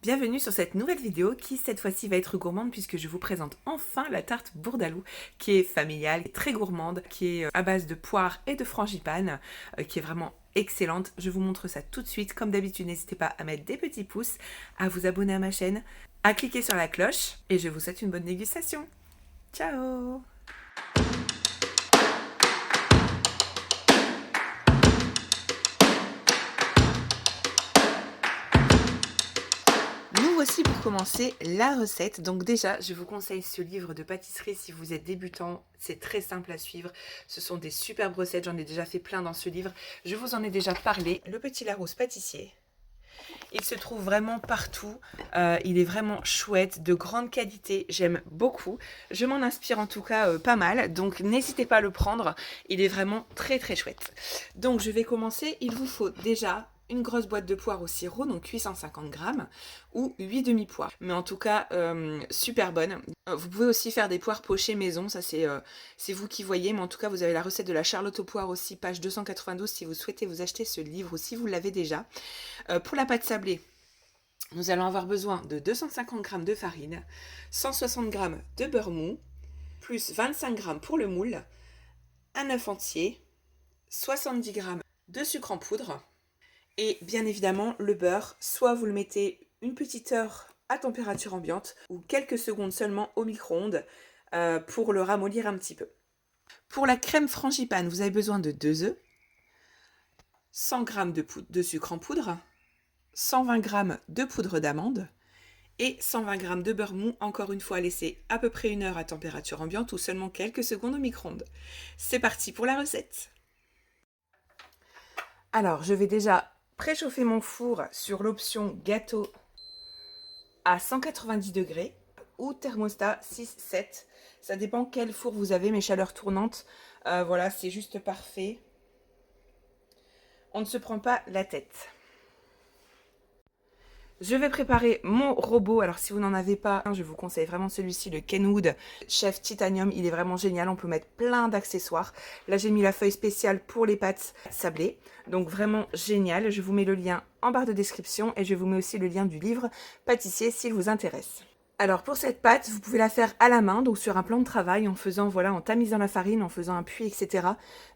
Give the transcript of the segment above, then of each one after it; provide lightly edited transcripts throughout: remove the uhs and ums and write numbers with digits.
Bienvenue sur cette nouvelle vidéo qui cette fois-ci va être gourmande puisque je vous présente enfin la tarte bourdaloue qui est familiale, très gourmande, qui est à base de poire et de frangipane, qui est vraiment excellente. Je vous montre ça tout de suite. Comme d'habitude, n'hésitez pas à mettre des petits pouces, à vous abonner à ma chaîne, à cliquer sur la cloche et je vous souhaite une bonne dégustation. Ciao! Nous voici pour commencer la recette. Donc déjà, je vous conseille ce livre de pâtisserie si vous êtes débutant. C'est très simple à suivre. Ce sont des superbes recettes. J'en ai déjà fait plein dans ce livre. Je vous en ai déjà parlé. Le Petit Larousse pâtissier. Il se trouve vraiment partout. Il est vraiment chouette, de grande qualité. J'aime beaucoup. Je m'en inspire en tout cas pas mal. Donc n'hésitez pas à le prendre. Il est vraiment très très chouette. Donc je vais commencer. Il vous faut déjà une grosse boîte de poire au sirop, donc 850 grammes, ou 8 demi-poires. Mais en tout cas, super bonne. Vous pouvez aussi faire des poires pochées maison, ça c'est vous qui voyez, mais en tout cas, vous avez la recette de la Charlotte aux poires aussi, page 292, si vous souhaitez vous acheter ce livre ou si vous l'avez déjà. Pour la pâte sablée, nous allons avoir besoin de 250 g de farine, 160 g de beurre mou, plus 25 g pour le moule, un œuf entier, 70 g de sucre en poudre, et bien évidemment, le beurre, soit vous le mettez une petite heure à température ambiante ou quelques secondes seulement au micro-ondes pour le ramollir un petit peu. Pour la crème frangipane, vous avez besoin de 2 œufs, 100 g de sucre en poudre, 120 g de poudre d'amande et 120 g de beurre mou, encore une fois laissé à peu près une heure à température ambiante ou seulement quelques secondes au micro-ondes. C'est parti pour la recette. Alors, je vais déjà préchauffer mon four sur l'option gâteau à 190 degrés ou thermostat 6-7. Ça dépend quel four vous avez, mes chaleurs tournantes. Voilà, c'est juste parfait. On ne se prend pas la tête. Je vais préparer mon robot. Alors si vous n'en avez pas, je vous conseille vraiment celui-ci, le Kenwood Chef Titanium. Il est vraiment génial, on peut mettre plein d'accessoires. Là j'ai mis la feuille spéciale pour les pâtes sablées. Donc vraiment génial. Je vous mets le lien en barre de description et je vous mets aussi le lien du livre pâtissier s'il vous intéresse. Alors pour cette pâte, vous pouvez la faire à la main, donc sur un plan de travail, en faisant, voilà, en tamisant la farine, en faisant un puits, etc.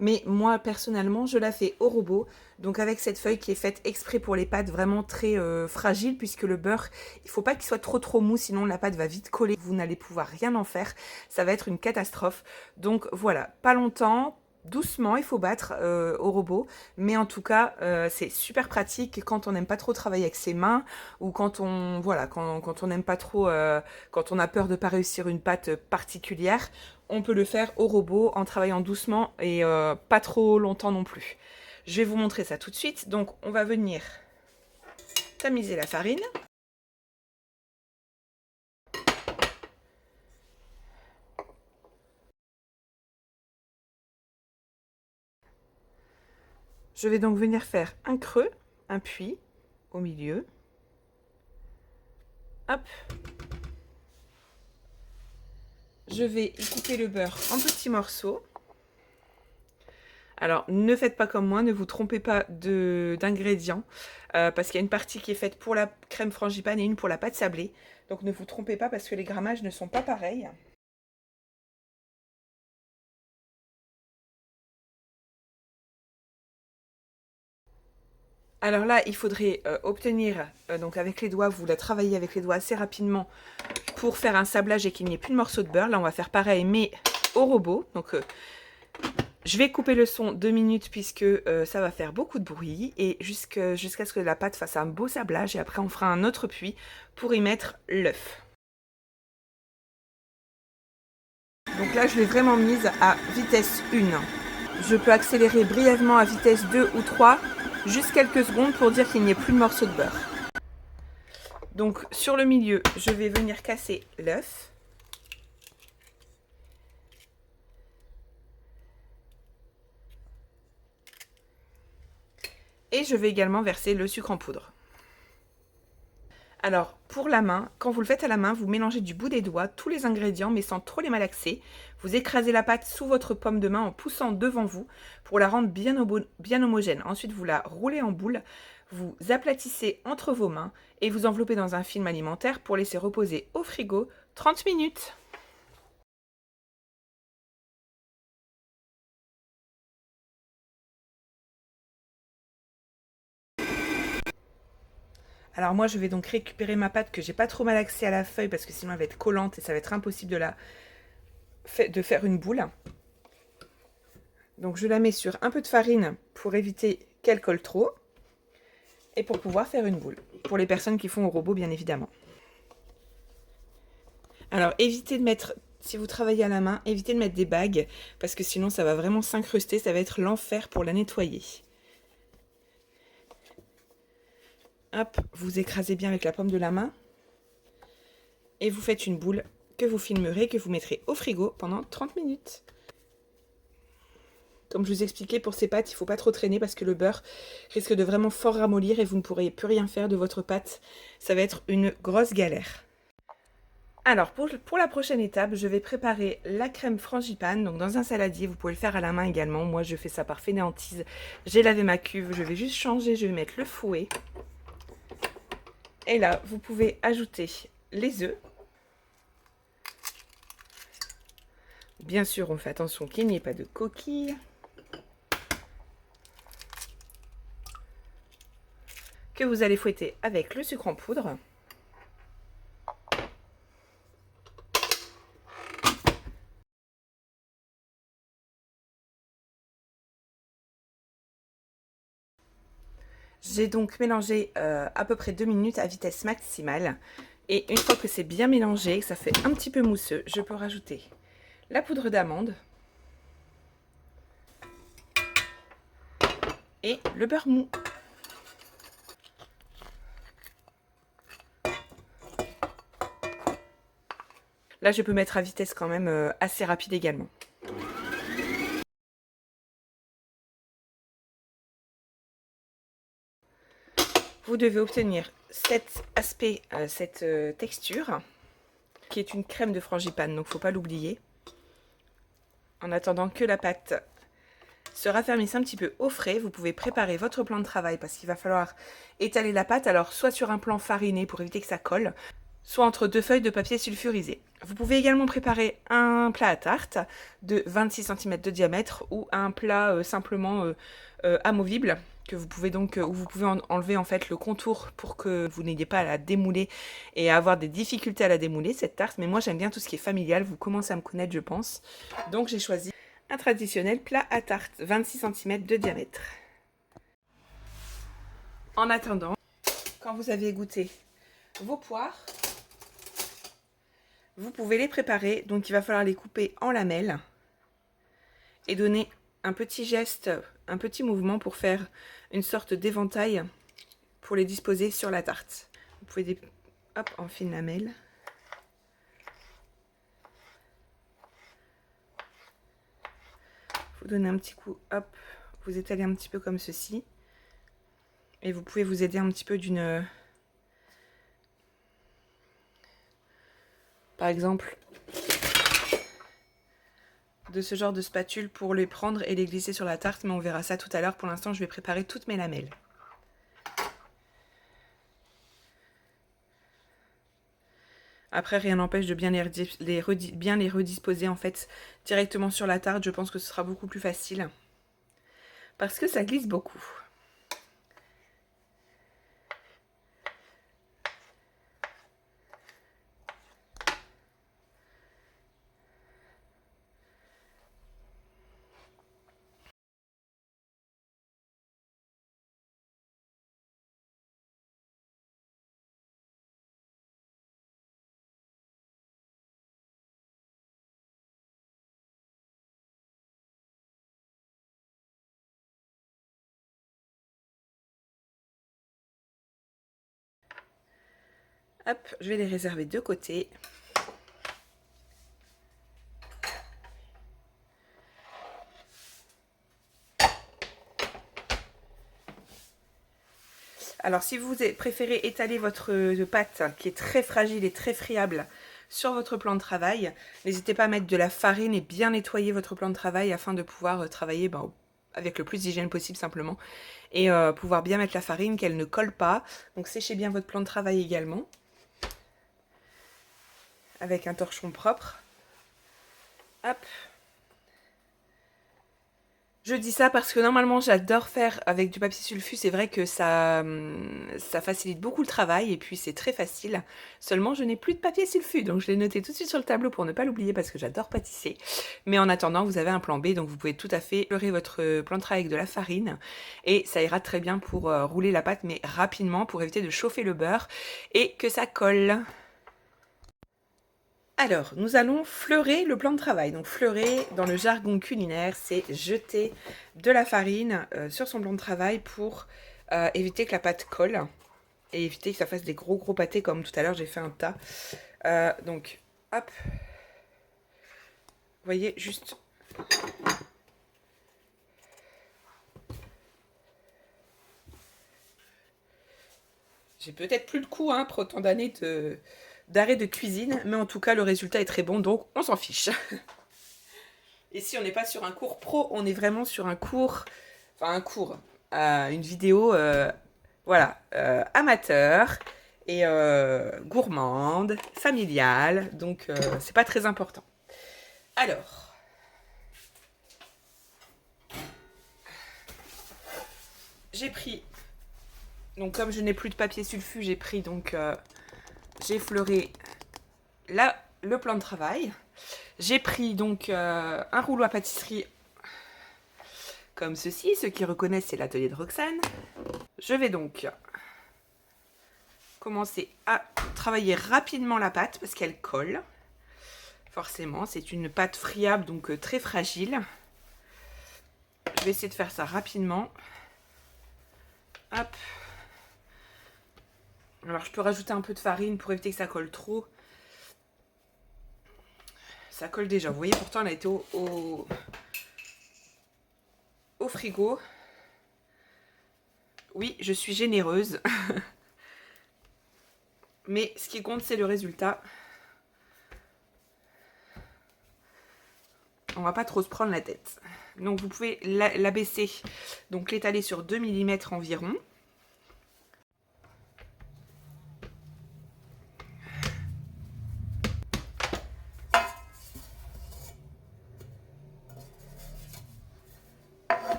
Mais moi, personnellement, je la fais au robot, donc avec cette feuille qui est faite exprès pour les pâtes, vraiment très fragile, puisque le beurre, il ne faut pas qu'il soit trop mou, sinon la pâte va vite coller, vous n'allez pouvoir rien en faire, ça va être une catastrophe. Donc voilà, pas longtemps. Doucement, il faut battre au robot, mais en tout cas, c'est super pratique quand on n'aime pas trop travailler avec ses mains ou quand on voilà, quand on n'aime pas trop, quand on a peur de ne pas réussir une pâte particulière, on peut le faire au robot en travaillant doucement et pas trop longtemps non plus. Je vais vous montrer ça tout de suite. Donc, on va venir tamiser la farine. Je vais donc venir faire un creux, un puits au milieu. Hop. Je vais y couper le beurre en petits morceaux. Alors, ne faites pas comme moi, ne vous trompez pas d'ingrédients, parce qu'il y a une partie qui est faite pour la crème frangipane et une pour la pâte sablée. Donc, ne vous trompez pas parce que les grammages ne sont pas pareils. Alors là, il faudrait obtenir, donc avec les doigts, vous la travaillez avec les doigts assez rapidement pour faire un sablage et qu'il n'y ait plus de morceaux de beurre. Là, on va faire pareil, mais au robot. Donc, je vais couper le son 2 minutes puisque ça va faire beaucoup de bruit et jusqu'à ce que la pâte fasse un beau sablage et après on fera un autre puits pour y mettre l'œuf. Donc là, je l'ai vraiment mise à vitesse 1. Je peux accélérer brièvement à vitesse 2 ou 3, juste quelques secondes pour dire qu'il n'y ait plus de morceaux de beurre. Donc sur le milieu, je vais venir casser l'œuf. Et je vais également verser le sucre en poudre. Alors, pour la main, quand vous le faites à la main, vous mélangez du bout des doigts tous les ingrédients, mais sans trop les malaxer. Vous écrasez la pâte sous votre paume de main en poussant devant vous pour la rendre bien homogène. Ensuite, vous la roulez en boule. Vous aplatissez entre vos mains et vous enveloppez dans un film alimentaire pour laisser reposer au frigo 30 minutes. Alors moi je vais donc récupérer ma pâte que j'ai pas trop mal accès à la feuille parce que sinon elle va être collante et ça va être impossible de faire une boule. Donc je la mets sur un peu de farine pour éviter qu'elle colle trop et pour pouvoir faire une boule. Pour les personnes qui font au robot bien évidemment. Alors évitez de mettre, si vous travaillez à la main, évitez de mettre des bagues parce que sinon ça va vraiment s'incruster, ça va être l'enfer pour la nettoyer. Hop, vous écrasez bien avec la paume de la main et vous faites une boule que vous filmerez, que vous mettrez au frigo pendant 30 minutes. Comme je vous expliquais, pour ces pâtes, il ne faut pas trop traîner parce que le beurre risque de vraiment fort ramollir et vous ne pourrez plus rien faire de votre pâte. Ça va être une grosse galère. Alors, pour la prochaine étape, je vais préparer la crème frangipane. Donc, dans un saladier, vous pouvez le faire à la main également. Moi, je fais ça par fainéantise. J'ai lavé ma cuve, je vais juste changer, je vais mettre le fouet. Et là, vous pouvez ajouter les œufs. Bien sûr, on fait attention qu'il n'y ait pas de coquilles. Que vous allez fouetter avec le sucre en poudre. J'ai donc mélangé à peu près 2 minutes à vitesse maximale. Et une fois que c'est bien mélangé, que ça fait un petit peu mousseux, je peux rajouter la poudre d'amande et le beurre mou. Là, je peux mettre à vitesse quand même assez rapide également. Vous devez obtenir cet aspect, cette texture, qui est une crème de frangipane, donc il ne faut pas l'oublier. En attendant que la pâte se raffermisse un petit peu au frais, vous pouvez préparer votre plan de travail parce qu'il va falloir étaler la pâte, alors soit sur un plan fariné pour éviter que ça colle, soit entre 2 feuilles de papier sulfurisé. Vous pouvez également préparer un plat à tarte de 26 cm de diamètre ou un plat simplement amovible que vous pouvez donc où vous pouvez enlever en fait le contour pour que vous n'ayez pas à la démouler et à avoir des difficultés à la démouler cette tarte. Mais moi j'aime bien tout ce qui est familial, vous commencez à me connaître je pense. Donc j'ai choisi un traditionnel plat à tarte 26 cm de diamètre. En attendant, quand vous avez goûté vos poires, vous pouvez les préparer, donc il va falloir les couper en lamelles et donner un petit geste, un petit mouvement pour faire une sorte d'éventail pour les disposer sur la tarte. Vous pouvez les hop, en fine lamelle. Vous donnez un petit coup, hop, vous étalez un petit peu comme ceci. Et vous pouvez vous aider un petit peu d'une... Par exemple, de ce genre de spatule pour les prendre et les glisser sur la tarte, mais on verra ça tout à l'heure. Pour l'instant, je vais préparer toutes mes lamelles. Après, rien n'empêche de bien les redisposer en fait directement sur la tarte. Je pense que ce sera beaucoup plus facile parce que ça glisse beaucoup. Hop, je vais les réserver de côté. Alors, si vous préférez étaler votre pâte, qui est très fragile et très friable, sur votre plan de travail, n'hésitez pas à mettre de la farine et bien nettoyer votre plan de travail afin de pouvoir travailler avec le plus d'hygiène possible simplement. Et pouvoir bien mettre la farine, qu'elle ne colle pas. Donc séchez bien votre plan de travail également. Avec un torchon propre. Hop. Je dis ça parce que normalement j'adore faire avec du papier sulfu, c'est vrai que ça facilite beaucoup le travail et puis c'est très facile. Seulement je n'ai plus de papier sulfu, donc je l'ai noté tout de suite sur le tableau pour ne pas l'oublier parce que j'adore pâtisser. Mais en attendant vous avez un plan B, donc vous pouvez tout à fait beurrer votre plan de travail avec de la farine et ça ira très bien pour rouler la pâte mais rapidement pour éviter de chauffer le beurre et que ça colle. Alors, nous allons fleurer le plan de travail. Donc, fleurer, dans le jargon culinaire, c'est jeter de la farine sur son plan de travail pour éviter que la pâte colle et éviter que ça fasse des gros pâtés comme tout à l'heure, j'ai fait un tas. Donc, hop. Vous voyez, juste... J'ai peut-être plus le coup, hein, après autant d'années d'arrêt de cuisine, mais en tout cas, le résultat est très bon, donc on s'en fiche. Et si on n'est pas sur un cours pro, on est vraiment sur un cours, enfin un cours, une vidéo, voilà, amateur et gourmande, familiale, donc c'est pas très important. Alors, j'ai pris, donc comme je n'ai plus de papier sulfu, j'ai pris donc, j'ai fleuré là le plan de travail. J'ai pris donc un rouleau à pâtisserie comme ceci. Ceux qui reconnaissent, c'est l'atelier de Roxane. Je vais donc commencer à travailler rapidement la pâte parce qu'elle colle. Forcément, c'est une pâte friable, donc très fragile. Je vais essayer de faire ça rapidement. Hop. Alors, je peux rajouter un peu de farine pour éviter que ça colle trop. Ça colle déjà. Vous voyez, pourtant, elle a été au frigo. Oui, je suis généreuse. Mais ce qui compte, c'est le résultat. On va pas trop se prendre la tête. Donc, vous pouvez l'abaisser, donc l'étaler sur 2 mm environ.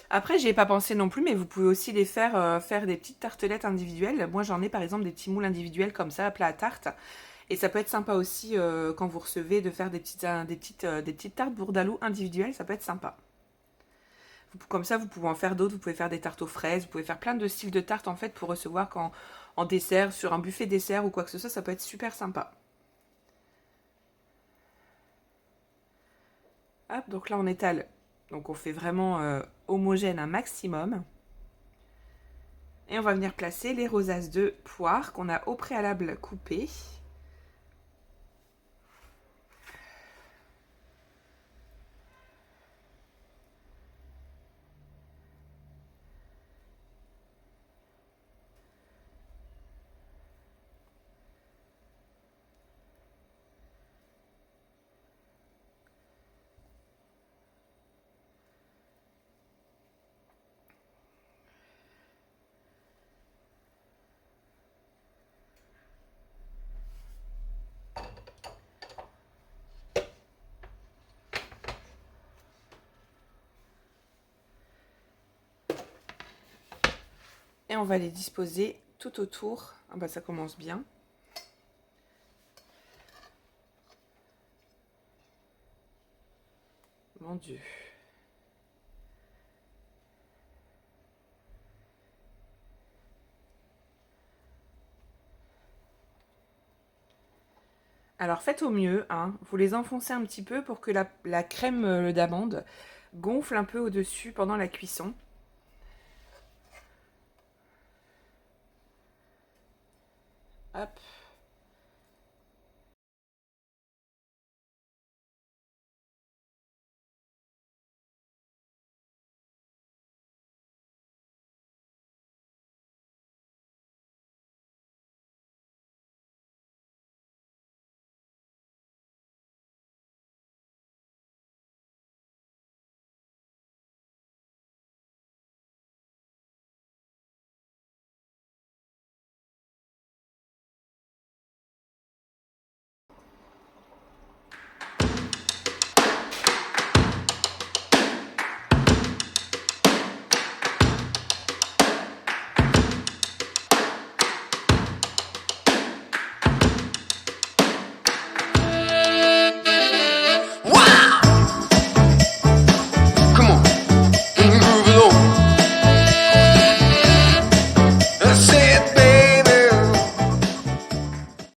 Après, j'y ai pas pensé non plus, mais vous pouvez aussi les faire, faire des petites tartelettes individuelles. Moi, j'en ai par exemple des petits moules individuels comme ça, plat à tarte. Et ça peut être sympa aussi quand vous recevez de faire des petites tartes bourdaloue individuelles, ça peut être sympa. Comme ça, vous pouvez en faire d'autres, vous pouvez faire des tartes aux fraises, vous pouvez faire plein de styles de tartes en fait pour recevoir en dessert, sur un buffet dessert ou quoi que ce soit, ça peut être super sympa. Hop, donc là on étale, donc on fait vraiment homogène un maximum. Et on va venir placer les rosaces de poire qu'on a au préalable coupées. Et on va les disposer tout autour. Ah bah ça commence bien. Mon Dieu. Alors faites au mieux, hein. Vous les enfoncez un petit peu pour que la crème d'amande gonfle un peu au-dessus pendant la cuisson. Hop.